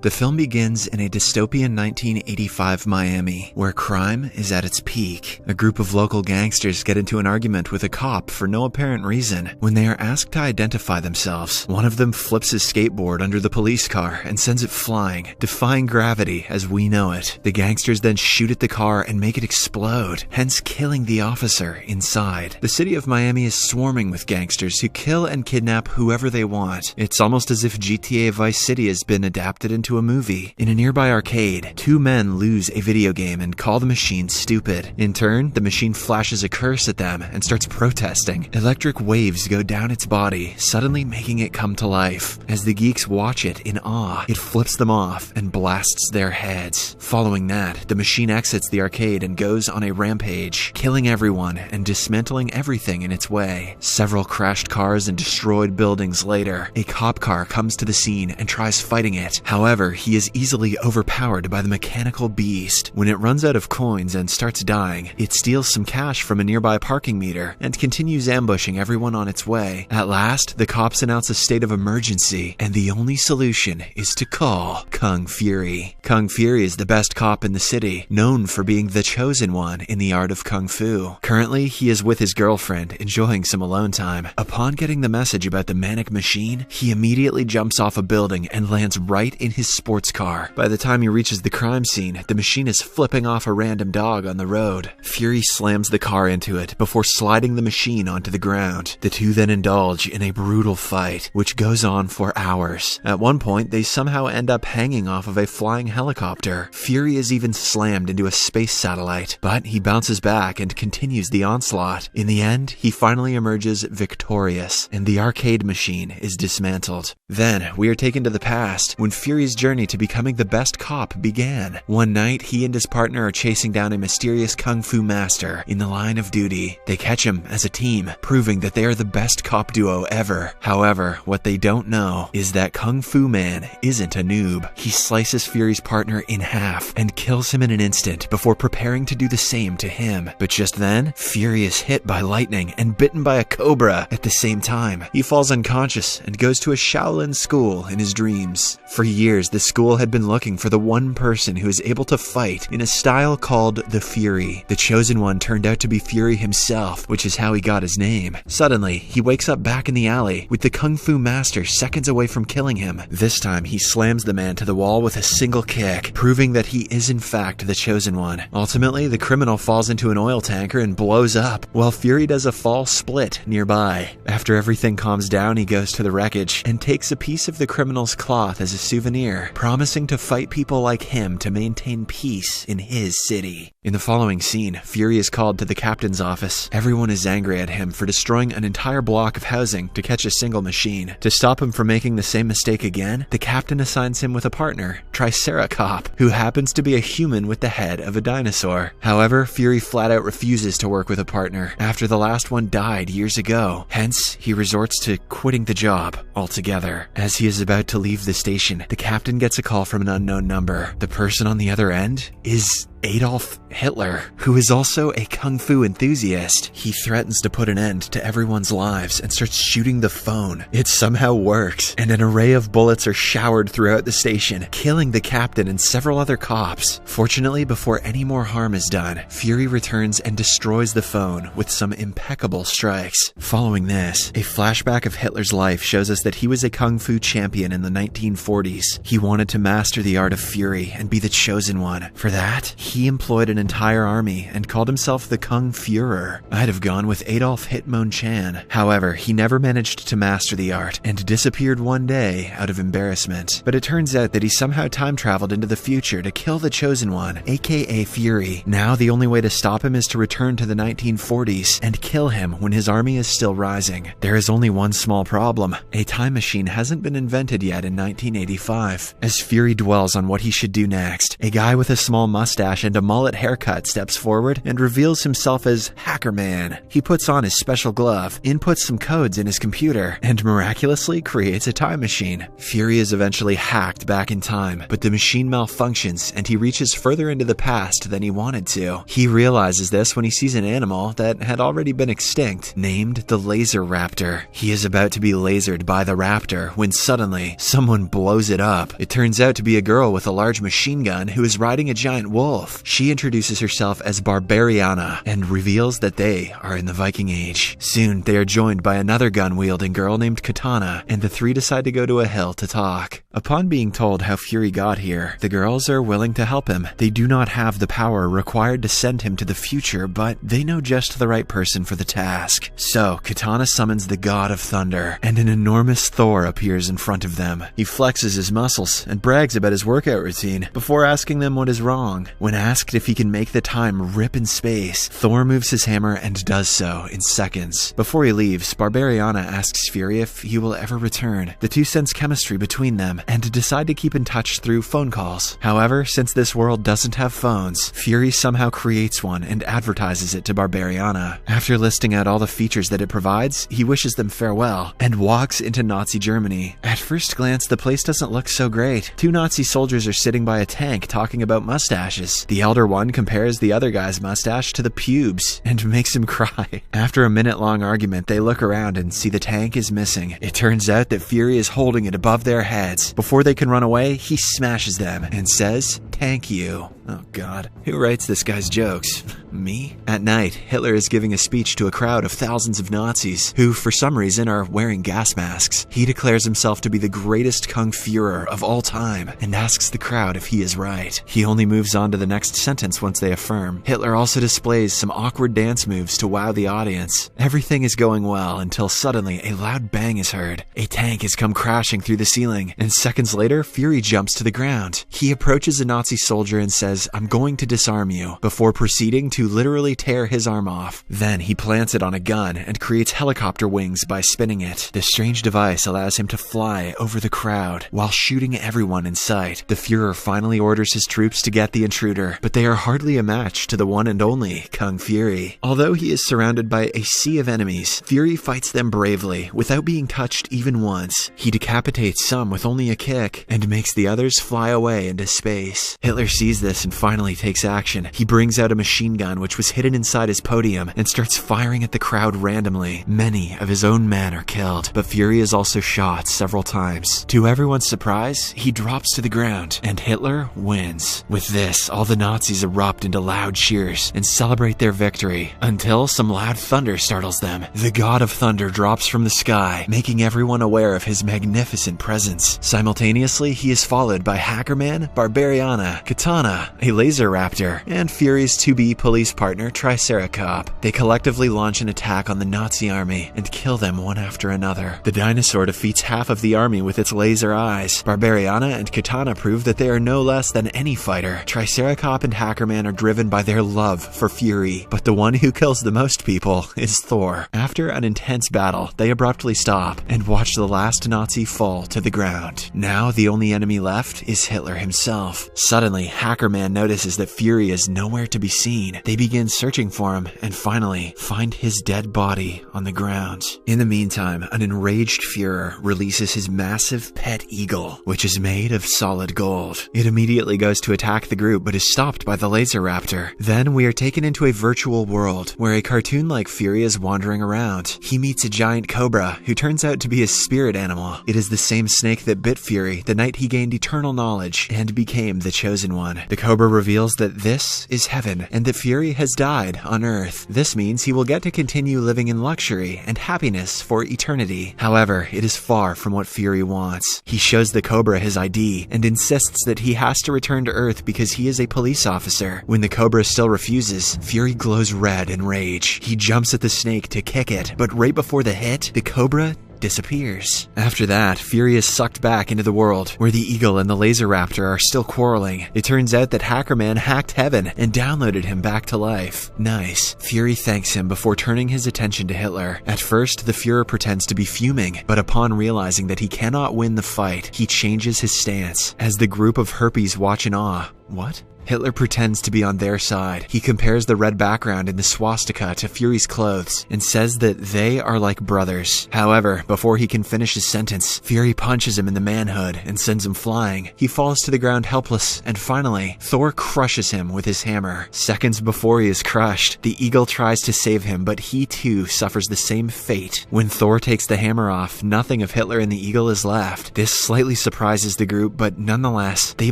The film begins in a dystopian 1985 Miami, where crime is at its peak. A group of local gangsters get into an argument with a cop for no apparent reason. When they are asked to identify themselves, one of them flips his skateboard under the police car and sends it flying, defying gravity as we know it. The gangsters then shoot at the car and make it explode, hence killing the officer inside. The city of Miami is swarming with gangsters who kill and kidnap whoever they want. It's almost as if GTA Vice City has been adapted into a movie. In a nearby arcade, two men lose a video game and call the machine stupid. In turn, the machine flashes a curse at them and starts protesting. Electric waves go down its body, suddenly making it come to life. As the geeks watch it in awe, it flips them off and blasts their heads. Following that, the machine exits the arcade and goes on a rampage, killing everyone and dismantling everything in its way. Several crashed cars and destroyed buildings later, a cop car comes to the scene and tries fighting it. However, he is easily overpowered by the mechanical beast. When it runs out of coins and starts dying, it steals some cash from a nearby parking meter and continues ambushing everyone on its way. At last, the cops announce a state of emergency, and the only solution is to call Kung Fury. Kung Fury is the best cop in the city, known for being the chosen one in the art of Kung Fu. Currently, he is with his girlfriend, enjoying some alone time. Upon getting the message about the manic machine, he immediately jumps off a building and lands right in his sports car. By the time he reaches the crime scene, the machine is flipping off a random dog on the road. Fury slams the car into it before sliding the machine onto the ground. The two then indulge in a brutal fight, which goes on for hours. At one point, they somehow end up hanging off of a flying helicopter. Fury is even slammed into a space satellite, but he bounces back and continues the onslaught. In the end, he finally emerges victorious, and the arcade machine is dismantled. Then, we are taken to the past, when Fury's journey to becoming the best cop began. One night, he and his partner are chasing down a mysterious kung fu master in the line of duty. They catch him as a team, proving that they are the best cop duo ever. However, what they don't know is that Kung Fu Man isn't a noob. He slices Fury's partner in half and kills him in an instant before preparing to do the same to him. But just then, Fury is hit by lightning and bitten by a cobra at the same time. He falls unconscious and goes to a Shaolin school in his dreams. For years, the school had been looking for the one person who is able to fight in a style called the Fury. The chosen one turned out to be Fury himself, which is how he got his name. Suddenly, he wakes up back in the alley with the Kung Fu master seconds away from killing him. This time, he slams the man to the wall with a single kick, proving that he is in fact the chosen one. Ultimately, the criminal falls into an oil tanker and blows up, while Fury does a fall split nearby. After everything calms down, he goes to the wreckage and takes a piece of the criminal's cloth as a souvenir, promising to fight people like him to maintain peace in his city. In the following scene, Fury is called to the captain's office. Everyone is angry at him for destroying an entire block of housing to catch a single machine. To stop him from making the same mistake again, the captain assigns him with a partner, Triceracop, who happens to be a human with the head of a dinosaur. However, Fury flat out refuses to work with a partner after the last one died years ago. Hence, he resorts to quitting the job altogether. As he is about to leave the station, the captain gets a call from an unknown number. The person on the other end is Adolf Hitler, who is also a kung fu enthusiast. He threatens to put an end to everyone's lives and starts shooting the phone. It somehow works, and an array of bullets are showered throughout the station, killing the captain and several other cops. Fortunately, before any more harm is done, Fury returns and destroys the phone with some impeccable strikes. Following this, a flashback of Hitler's life shows us that he was a kung fu champion in the 1940s. He wanted to master the art of fury and be the chosen one. For that, he employed an entire army and called himself the Kung Führer. I'd have gone with Adolf Hitler Chan. However, he never managed to master the art and disappeared one day out of embarrassment. But it turns out that he somehow time traveled into the future to kill the chosen one, a.k.a. Fury. Now the only way to stop him is to return to the 1940s and kill him when his army is still rising. There is only one small problem. A time machine hasn't been invented yet in 1985. As Fury dwells on what he should do next, a guy with a small mustache mustache and a mullet haircut, steps forward and reveals himself as Hackerman. He puts on his special glove, inputs some codes in his computer, and miraculously creates a time machine. Führer is eventually hacked back in time, but the machine malfunctions and he reaches further into the past than he wanted to. He realizes this when he sees an animal that had already been extinct, named the laser raptor. He is about to be lasered by the raptor when suddenly someone blows it up. It turns out to be a girl with a large machine gun who is riding a giant wolf. She introduces herself as Barbarianna and reveals that they are in the Viking Age. Soon they are joined by another gun-wielding girl named Katana, and the three decide to go to a hill to talk. Upon being told how Führer got here, the girls are willing to help him. They do not have the power required to send him to the future, but they know just the right person for the task. So Katana summons the god of thunder, and an enormous Thor appears in front of them. He flexes his muscles and brags about his workout routine before asking them what is wrong. When asked if he can make the time rip in space, Thor moves his hammer and does so in seconds. Before he leaves, Barbarianna asks Führer if he will ever return. The two sense chemistry between them and decide to keep in touch through phone calls. However, since this world doesn't have phones, Führer somehow creates one and advertises it to Barbarianna. After listing out all the features that it provides, he wishes them farewell and walks into NAZl Germany. At first glance, the place doesn't look so great. Two Nazi soldiers are sitting by a tank talking about mustaches. The elder one compares the other guy's mustache to the pubes and makes him cry. After a minute-long argument, they look around and see the tank is missing. It turns out that Führer is holding it above their heads. Before they can run away, he smashes them and says, "Thank you." Oh god, who writes this guy's jokes? Me? At night, Hitler is giving a speech to a crowd of thousands of Nazis who, for some reason, are wearing gas masks. He declares himself to be the greatest Kung Führer of all time and asks the crowd if he is right. He only moves on to the next sentence once they affirm. Hitler also displays some awkward dance moves to wow the audience. Everything is going well until suddenly a loud bang is heard. A tank has come crashing through the ceiling, and seconds later, Führer jumps to the ground. He approaches a Nazi soldier and says, "I'm going to disarm you," before proceeding to literally tear his arm off. Then he plants it on a gun and creates helicopter wings by spinning it. The strange device allows him to fly over the crowd while shooting everyone in sight. The Führer finally orders his troops to get the intruder, but they are hardly a match to the one and only Kung Führer. Although he is surrounded by a sea of enemies, Führer fights them bravely without being touched even once. He decapitates some with only a kick and makes the others fly away into space. Hitler sees this and finally takes action. He brings out a machine gun which was hidden inside his podium and starts firing at the crowd randomly. Many of his own men are killed, but Führer is also shot several times. To everyone's surprise, he drops to the ground and Hitler wins. With this, all the Nazis erupt into loud cheers and celebrate their victory until some loud thunder startles them. The god of thunder drops from the sky, making everyone aware of his magnificent presence. Simultaneously, he is followed by Hackerman, Barbarianna, Katana, a laser raptor, and Führer's to-be police partner Triceracop. They collectively launch an attack on the Nazi army and kill them one after another. The dinosaur defeats half of the army with its laser eyes. Barbarianna and Katana prove that they are no less than any fighter. Triceracop and Hackerman are driven by their love for Führer, but the one who kills the most people is Thor. After an intense battle, they abruptly stop and watch the last Nazi fall to the ground. Now the only enemy left is Hitler himself. Suddenly, Hackerman notices that Führer is nowhere to be seen. They begin searching for him and finally find his dead body on the ground. In the meantime, an enraged Führer releases his massive pet eagle, which is made of solid gold. It immediately goes to attack the group but is stopped by the laser raptor. Then we are taken into a virtual world where a cartoon-like Führer is wandering around. He meets a giant cobra who turns out to be a spirit animal. It is the same snake that bit Führer the night he gained eternal knowledge and became the chosen one. The cobra reveals that this is heaven and that Führer has died on Earth. This means he will get to continue living in luxury and happiness for eternity. However, it is far from what Führer wants. He shows the cobra his ID and insists that he has to return to Earth because he is a police officer. When the cobra still refuses, Führer glows red in rage. He jumps at the snake to kick it, but right before the hit, the cobra disappears. After that, Führer is sucked back into the world, where the eagle and the laser raptor are still quarreling. It turns out that Hackerman hacked heaven and downloaded him back to life. Nice. Führer thanks him before turning his attention to Hitler. At first, the Führer pretends to be fuming, but upon realizing that he cannot win the fight, he changes his stance. As the group of herpes watch in awe, what? Hitler pretends to be on their side. He compares the red background in the swastika to Fury's clothes and says that they are like brothers. However, before he can finish his sentence, Fury punches him in the manhood and sends him flying. He falls to the ground helpless, and finally, Thor crushes him with his hammer. Seconds before he is crushed, the eagle tries to save him, but he too suffers the same fate. When Thor takes the hammer off, nothing of Hitler and the eagle is left. This slightly surprises the group, but nonetheless, they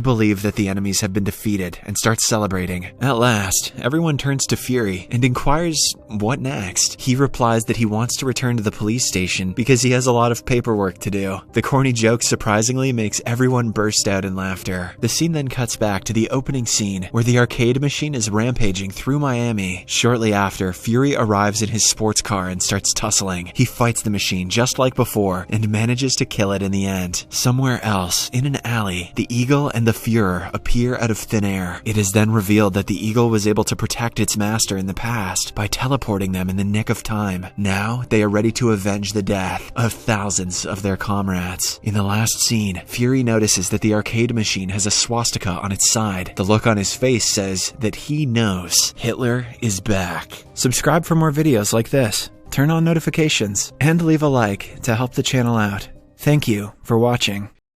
believe that the enemies have been defeated and start celebrating. At last, everyone turns to Fury and inquires what next. He replies that he wants to return to the police station because he has a lot of paperwork to do. The corny joke surprisingly makes everyone burst out in laughter. The scene then cuts back to the opening scene where the arcade machine is rampaging through Miami. Shortly after, Fury arrives in his sports car and starts tussling. He fights the machine just like before and manages to kill it in the end. Somewhere else, in an alley, the eagle and the Führer appear out of thin air. It is then revealed that the eagle was able to protect its master in the past by teleporting them in the nick of time. Now, they are ready to avenge the death of thousands of their comrades. In the last scene, Fury notices that the arcade machine has a swastika on its side. The look on his face says that he knows Hitler is back. Subscribe for more videos like this, turn on notifications, and leave a like to help the channel out. Thank you for watching.